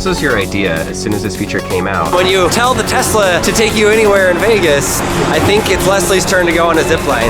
This was your idea as soon as this feature came out. When you tell the Tesla to take you anywhere in Vegas, I think it's Leslie's turn to go on a zip line.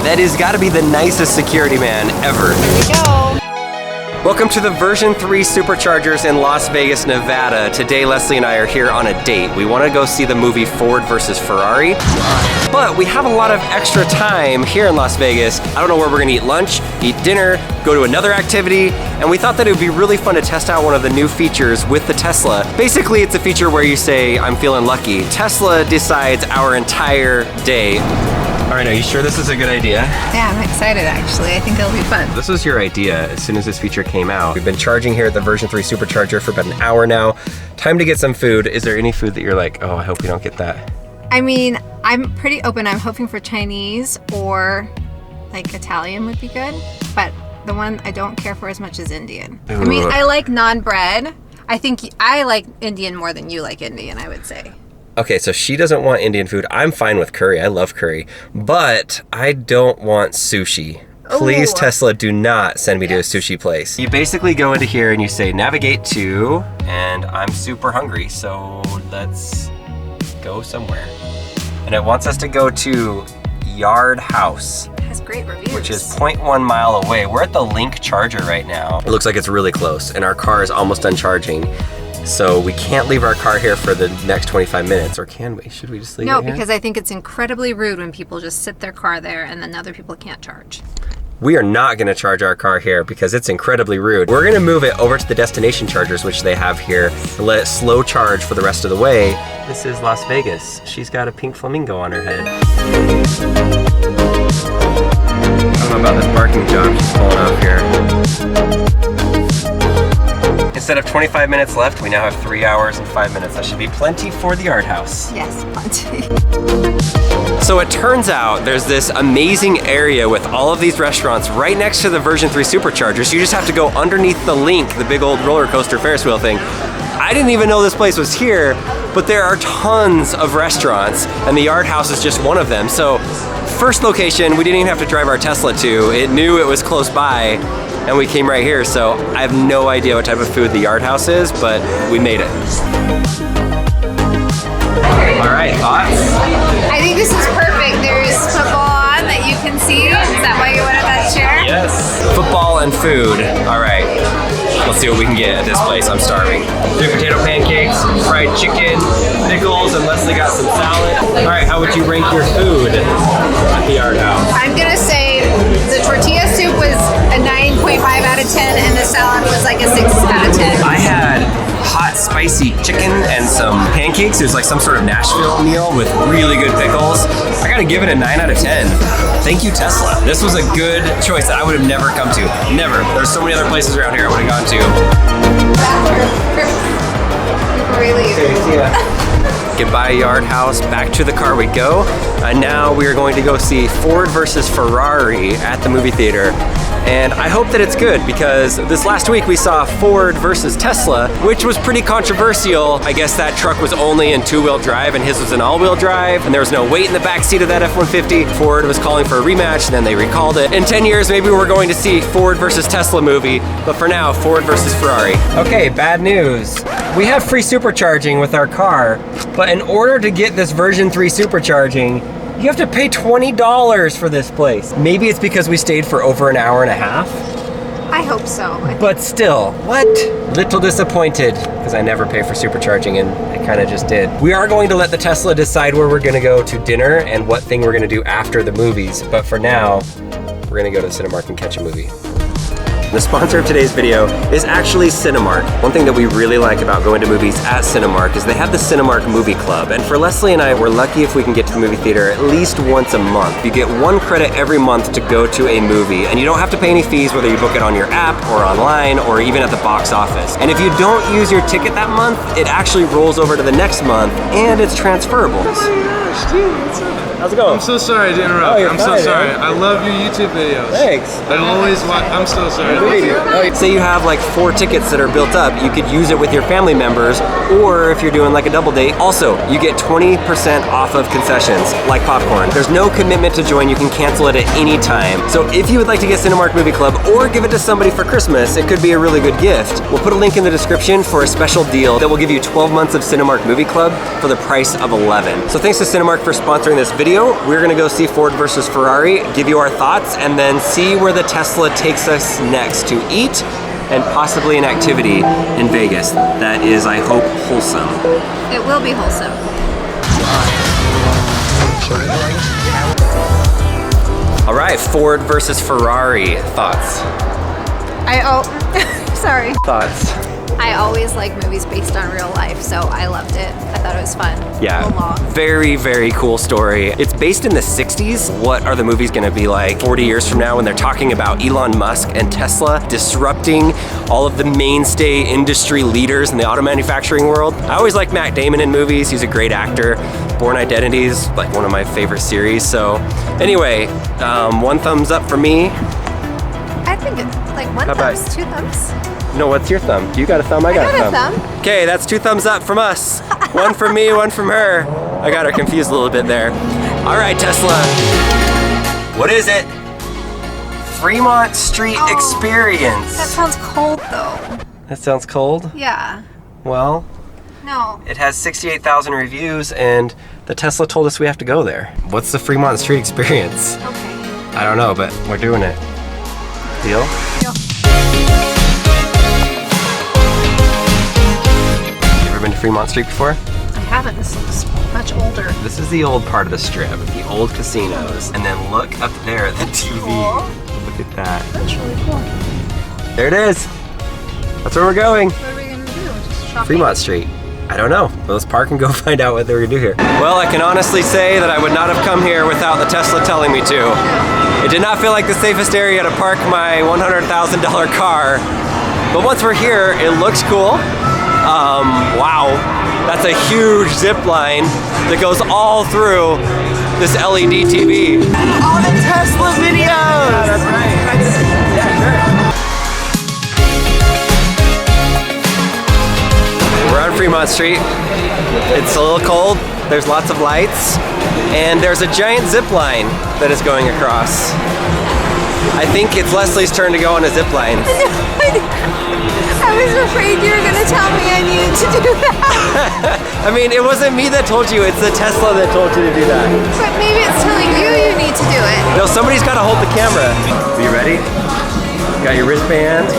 That has got to be the nicest security man ever. Here we go. Welcome to the version 3 Superchargers in Las Vegas, Nevada. Today, Leslie and I are here on a date. We want to go see the movie Ford versus Ferrari, but we have a lot of extra time here in Las Vegas. I don't know where we're gonna eat lunch, eat dinner, go to another activity, and we thought that it would be really fun to test out one of the new features with the Tesla. Basically, it's a feature where you say, I'm feeling lucky. Tesla decides our entire day. All right, are you sure this is a good idea? Yeah, I'm excited actually. I think it'll be fun. This was your idea as soon as this feature came out. We've been charging here at the version 3 Supercharger for about an hour now. Time to get some food. Is there any food that you're like, oh, I hope we don't get that? I mean, I'm pretty open. I'm hoping for Chinese or like Italian would be good. But the one I don't care for as much is Indian. Ooh. I mean, I like naan bread. I think I like Indian more than you like Indian, I would say. Okay, so she doesn't want Indian food. I'm fine with curry. I love curry. But I don't want sushi. Please, Ooh. Tesla, do not send me to a sushi place. You basically go into here and you say, navigate to, and I'm super hungry, so let's go somewhere. And it wants us to go to Yard House. It has great reviews. Which is 0.1 mile away. We're at the Link charger right now. It looks like it's really close, and our car is almost done charging. So we can't leave our car here for the next 25 minutes, or can we? Should we just leave it here? No, because I think it's incredibly rude when people just sit their car there and then other people can't charge. We are not gonna charge our car here because it's incredibly rude. We're gonna move it over to the destination chargers, which they have here, and let it slow charge for the rest of the way. This is Las Vegas. She's got a pink flamingo on her head. I don't know about this parking job she's pulling off here. Instead of 25 minutes left, we now have 3 hours and 5 minutes. That should be plenty for the Art House. Yes, plenty. So it turns out there's this amazing area with all of these restaurants right next to the version 3 Superchargers. You just have to go underneath the Link, the big old roller coaster Ferris wheel thing. I didn't even know this place was here, but there are tons of restaurants, and the Art House is just one of them. So first location, we didn't even have to drive our Tesla to. It knew it was close by, and we came right here. So I have no idea what type of food the Yard House is, but we made it. All right, thoughts? I think this is perfect. There's football on that you can see. Is that why you wanted that chair? Yes. Football and food. All right. Let's see what we can get at this place. I'm starving. Sweet potato pancakes, fried chicken, pickles, and Leslie got some salad. All right, how would you rank your food at the Art House? I'm gonna say the tortilla soup was a 9.5 out of 10 and the salad was like a 6 out of 10. I had hot spicy chicken and some pancakes. It was like some sort of Nashville meal with really good pickles. I gotta give it a 9 out of 10. Thank you, Tesla. This was a good choice that I would have never come to. Never. There's so many other places around here I would have gone to. Before we leave. Okay, see ya. Goodbye, Yard House. Back to the car we go. And now we are going to go see Ford versus Ferrari at the movie theater. And I hope that it's good because this last week we saw Ford versus Tesla, which was pretty controversial. I guess that truck was only in 2-wheel drive and his was in all-wheel drive, and there was no weight in the back seat of that F-150. Ford was calling for a rematch and then they recalled it. In 10 years, maybe we're going to see Ford versus Tesla movie, but for now, Ford versus Ferrari. Okay, bad news. We have free supercharging with our car, but in order to get this version 3 supercharging, you have to pay $20 for this place. Maybe it's because we stayed for over an hour and a half. I hope so. But still, what? Little disappointed, because I never pay for supercharging and I kind of just did. We are going to let the Tesla decide where we're gonna go to dinner and what thing we're gonna do after the movies. But for now, we're gonna go to Cinemark and catch a movie. The sponsor of today's video is actually Cinemark. One thing that we really like about going to movies at Cinemark is they have the Cinemark Movie Club. And for Leslie and I, we're lucky if we can get to the movie theater at least once a month. You get 1 credit every month to go to a movie, and you don't have to pay any fees whether you book it on your app or online or even at the box office. And if you don't use your ticket that month, it actually rolls over to the next month and it's transferable. Oh my gosh, dude, what's up? How's it going? I'm so sorry to interrupt. Oh, you're I'm fine, so sorry. man. I love your YouTube videos. Thanks. I always watch. I'm so sorry. Say you have like 4 tickets that are built up, you could use it with your family members, or if you're doing like a double date. Also, you get 20% off of concessions, like popcorn. There's no commitment to join, you can cancel it at any time. So if you would like to get Cinemark Movie Club or give it to somebody for Christmas, it could be a really good gift. We'll put a link in the description for a special deal that will give you 12 months of Cinemark Movie Club for the price of 11. So thanks to Cinemark for sponsoring this video. We're gonna go see Ford versus Ferrari, give you our thoughts, and then see where the Tesla takes us next to eat and possibly an activity in Vegas that is, I hope, wholesome. It will be wholesome. All right, Ford versus Ferrari. Thoughts? Sorry. Thoughts? I always like movies based on real life, so I loved it. I thought it was fun. Yeah, A long. very, very cool story. It's based in the 60s. What are the movies gonna be like 40 years from now when they're talking about Elon Musk and Tesla disrupting all of the mainstay industry leaders in the auto manufacturing world? I always like Matt Damon in movies. He's a great actor. Born Identity is like one of my favorite series. So anyway, 1 thumbs up for me. I think it's like 1 How about- thumbs, 2 thumbs. No, what's your thumb? You got a thumb, I got a thumb. Okay, that's 2 thumbs up from us. 1 from me, 1 from her. I got her confused a little bit there. All right, Tesla. What is it? Fremont Street Experience. That sounds cold though. That sounds cold. Yeah. Well, No. it has 68,000 reviews and the Tesla told us we have to go there. What's the Fremont Street Experience? Okay. I don't know, but we're doing it. Deal? Deal. Been to Fremont Street before? I haven't. This looks much older. This is the old part of the strip, the old casinos. And then look up there at the TV. Cool. Look at that. That's really cool. There it is. That's where we're going. What are we gonna do? Just shopping? Fremont Street. I don't know. Let's park and go find out what they're gonna do here. Well, I can honestly say that I would not have come here without the Tesla telling me to. It did not feel like the safest area to park my $100,000 car. But once we're here, it looks cool. Wow, that's a huge zip line that goes all through this LED TV. All the Tesla videos! Yeah, that's right. Yeah, sure. We're on Fremont Street. It's a little cold, there's lots of lights, and there's a giant zip line that is going across. I think it's Leslie's turn to go on a zip line. I was afraid you were gonna tell me I needed to do that. I mean, it wasn't me that told you, it's the Tesla that told you to do that. But maybe it's telling you need to do it. No, somebody's gotta hold the camera. Are you ready? Got your wristband?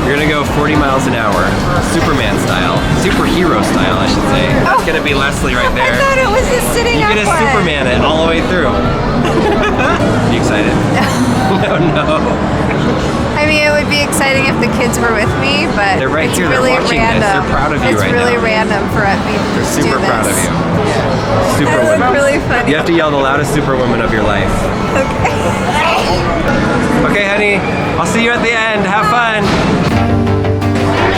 You're gonna go 40 miles an hour, Superman style. Superhero style, I should say. That's gonna be Leslie right there. I thought it was just sitting You're up gonna for it. Superman it all the way through. Are you excited? No. I mean, it would be exciting if the kids were with me, but They're right it's here, they're really watching this. random. They're proud of you it's right really now. random for me to They're just do super this. proud of you. Superwoman. That's really funny. You have to yell the loudest superwoman of your life. Okay. Okay, honey, I'll see you at the end. Have fun.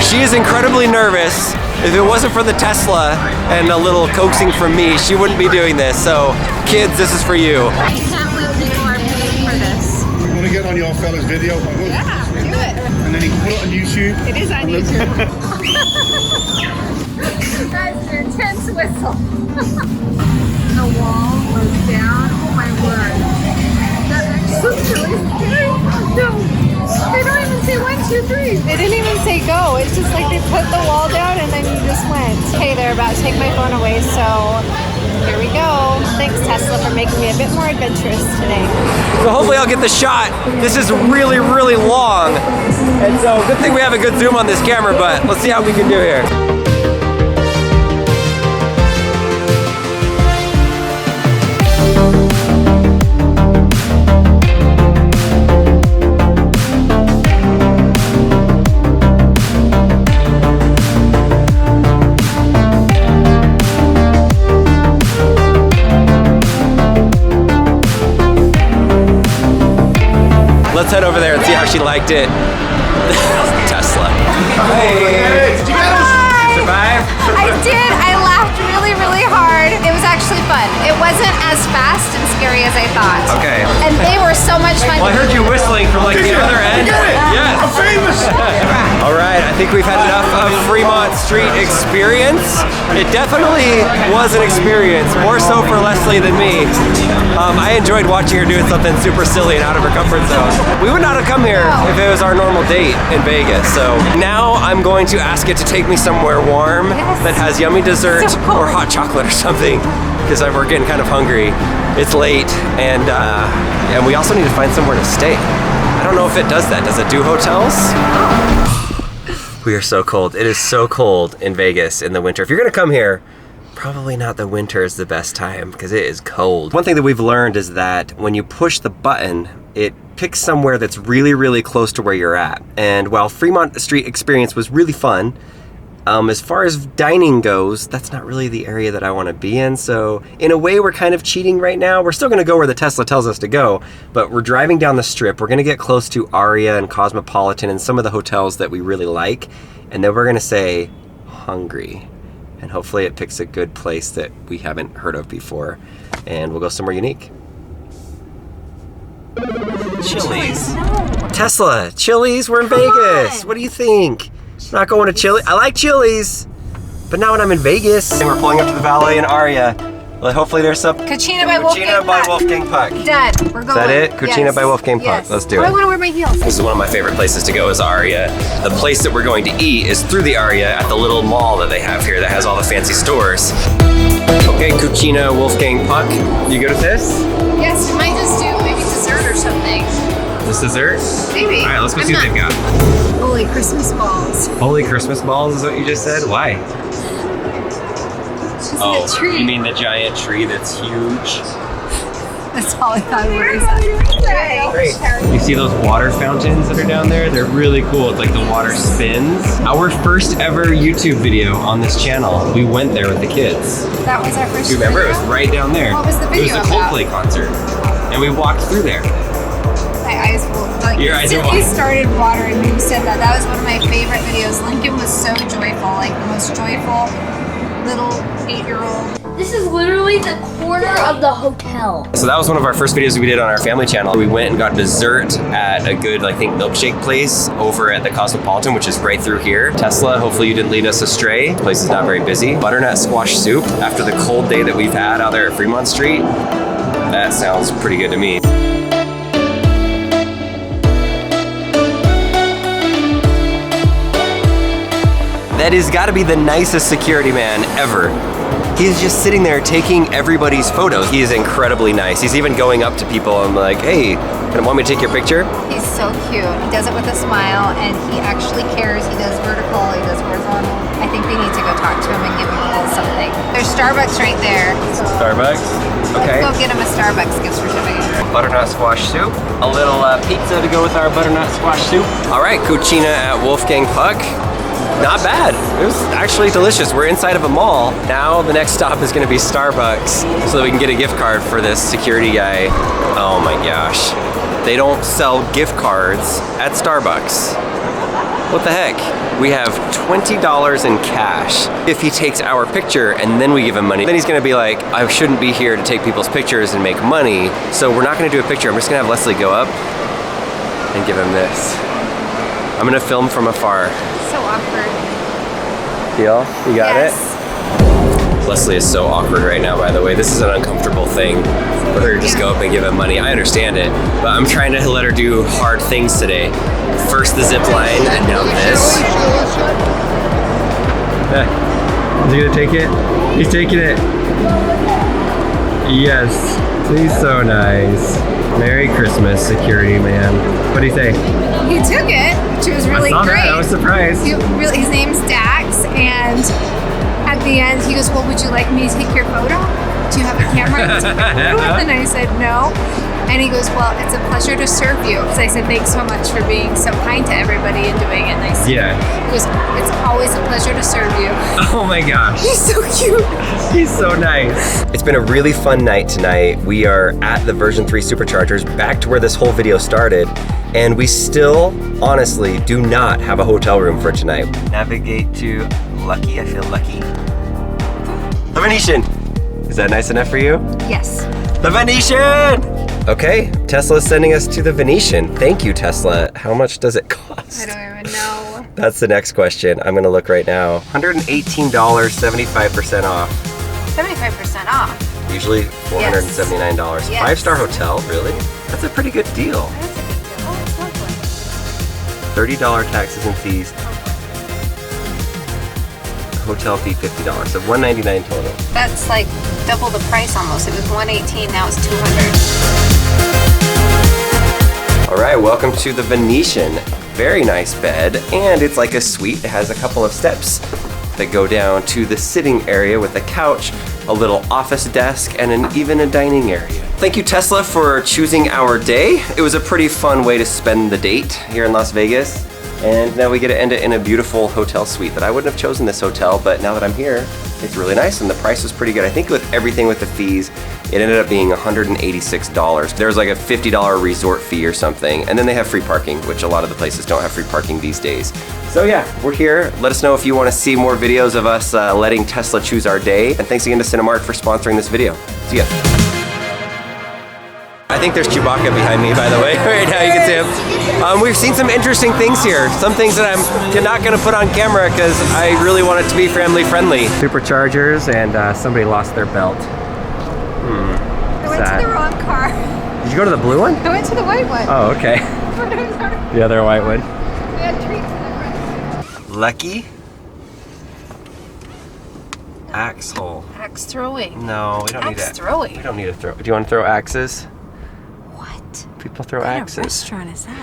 She is incredibly nervous. If it wasn't for the Tesla and a little coaxing from me, she wouldn't be doing this. So, kids, this is for you. I can't believe people are paying for this. You want to get on your fella's video? Yeah, do it. And then you can put it on YouTube. It is on YouTube. That's an intense whistle. The wall was down. Oh my word. That actually really scary. No. They don't even say 1, 2, 3. They didn't even say go. It's just like they put the wall down and then you just went. Hey, they're about to take my phone away, so here we go. Thanks, Tesla, for making me a bit more adventurous today. So hopefully I'll get the shot. This is really, really long. And so good thing we have a good zoom on this camera, but let's see how we can do here. Let's head over there and see how she liked it. Tesla. Hey! Did you survive? I did. I laughed really, really hard. It was actually actually fun. It wasn't as fast and scary as I thought. Okay. And they were so much fun. Well, I heard you whistling from like the other end. Yes. I'm famous. All right, I think we've had enough of Fremont Street experience. It definitely was an experience, more so for Leslie than me. I enjoyed watching her doing something super silly and out of her comfort zone. We would not have come here if it was our normal date in Vegas. So now I'm going to ask it to take me somewhere warm that has yummy dessert or hot chocolate or something, because we're getting kind of hungry. It's late, and we also need to find somewhere to stay. I don't know if it does that. Does it do hotels? We are so cold. It is so cold in Vegas in the winter. If you're gonna come here, probably not the winter is the best time because it is cold. One thing that we've learned is that when you push the button, it picks somewhere that's really, really close to where you're at. And while Fremont Street experience was really fun, as far as dining goes, that's not really the area that I want to be in. So in a way, we're kind of cheating right now. We're still going to go where the Tesla tells us to go, but we're driving down the strip. We're going to get close to Aria and Cosmopolitan and some of the hotels that we really like. And then we're going to say hungry. And hopefully it picks a good place that we haven't heard of before. And we'll go somewhere unique. Chili's. Tesla, Chili's, we're in Vegas. What do you think? Not going to Chili. I like Chili's, but not when I'm in Vegas. And we're pulling up to the Valet in Aria. Well, hopefully there's some Cucina by Wolfgang Puck. Done. We're going. Is that it? Cucina Yes. by Wolfgang Puck. Yes. Let's do I it. want to wear my heels. This is one of my favorite places to go is Aria. The place that we're going to eat is through the Aria at the little mall that they have here that has all the fancy stores. Okay, Cucina Wolfgang Puck. You good with this? Yes, we might just do maybe dessert or something. This dessert? Maybe. All right, let's go see what they've got. Holy Christmas balls. Holy Christmas balls is what you just said? Why? Oh, tree. You mean the giant tree that's huge? That's all I thought of Great. You see those water fountains that are down there? They're really cool. It's like the water spins. Our first ever YouTube video on this channel. We went there with the kids. That was our first You remember? video? It was right down there. What was the video It was a about? Coldplay concert. And we walked through there. My eyes will, like, Your eyes are instantly watering. started watering when you said that. That was one of my favorite videos. Lincoln was so joyful, like the most joyful little 8-year-old. This is literally the corner of the hotel. So that was one of our first videos we did on our family channel. We went and got dessert at a good, I think, milkshake place over at the Cosmopolitan, which is right through here. Tesla, hopefully you didn't lead us astray. The place is not very busy. Butternut squash soup after the cold day that we've had out there at Fremont Street. That sounds pretty good to me. That has got to be the nicest security man ever. He's just sitting there taking everybody's photos. He is incredibly nice. He's even going up to people and like, hey, want me to take your picture? He's so cute. He does it with a smile, and he actually cares. He does vertical, he does horizontal. I think we need to go talk to him and give him a little something. There's Starbucks right there. Starbucks? Okay. Let's go get him a Starbucks gift certificate. Butternut squash soup. A little pizza to go with our butternut squash soup. All right, Cucina at Wolfgang Puck. Not bad. It was actually delicious. We're inside of a mall. Now the next stop is going to be Starbucks so that we can get a gift card for this security guy. Oh my gosh. They don't sell gift cards at Starbucks. What the heck? We have $20 in cash. If he takes our picture and then we give him money, then he's gonna be like, I shouldn't be here to take people's pictures and make money. So we're not gonna do a picture. I'm just gonna have Leslie go up and give him this. I'm gonna film from afar. So awkward. Deal? You got Yes. it? Leslie is so awkward right now, by the way. This is an uncomfortable thing for her to just go up and give him money. I understand it, but I'm trying to let her do hard things today. First the zip line, and now this. Is he gonna take it? He's taking it. Yes, he's so nice. Merry Christmas, security man. What do you say? He took it, which was really I saw great. that. I was surprised. His name's Dax, and at the end he goes, well, would you like me to take your photo? Do you have a camera to take your photo? And I said, no. And he goes, well, it's a pleasure to serve you. Because I said, thanks so much for being so kind to everybody and doing it nice. Yeah. He goes, it's always a pleasure to serve you. Oh my gosh. He's so cute. He's so nice. It's been a really fun night tonight. We are at the version 3 Superchargers, back to where this whole video started. And we still, honestly, do not have a hotel room for tonight. Navigate to Lucky, I feel lucky. The Venetian. Is that nice enough for you? Yes. The Venetian! Okay, Tesla's sending us to the Venetian. Thank you, Tesla. How much does it cost? I don't even know. That's the next question. I'm gonna look right now. $118, 75% off. 75% off. Usually $479. Yes. 5-star hotel, really? That's a pretty good deal. That's a good deal. Oh, it's lovely. $30 taxes and fees. Hotel fee $50, so $199 total. That's like double the price almost. It was $118, now it's $200. All right, welcome to the Venetian. Very nice bed, and it's like a suite. It has a couple of steps that go down to the sitting area with a couch, a little office desk, and even a dining area. Thank you, Tesla, for choosing our day. It was a pretty fun way to spend the date here in Las Vegas. And now we get to end it in a beautiful hotel suite that I wouldn't have chosen this hotel, but now that I'm here, it's really nice and the price was pretty good. I think with everything with the fees, it ended up being $186. There's like a $50 resort fee or something, and then they have free parking, which a lot of the places don't have free parking these days. So yeah, we're here. Let us know if you want to see more videos of us letting Tesla choose our day. And thanks again to Cinemark for sponsoring this video. See ya. I think there's Chewbacca behind me, by the way. Right now you can see him. We've seen some interesting things here. Some things that I'm not gonna put on camera because I really want it to be family friendly. Superchargers, and somebody lost their belt. I went to the wrong car. Did you go to the blue one? I went to the white one. Oh, okay. The other white one. We had treats in the front. Lucky? Axe hole. Axe throwing. No, we don't need Axe that. throwing. We don't need to throw. Do you want to throw axes? What? People throw What kind of axes. restaurant is that?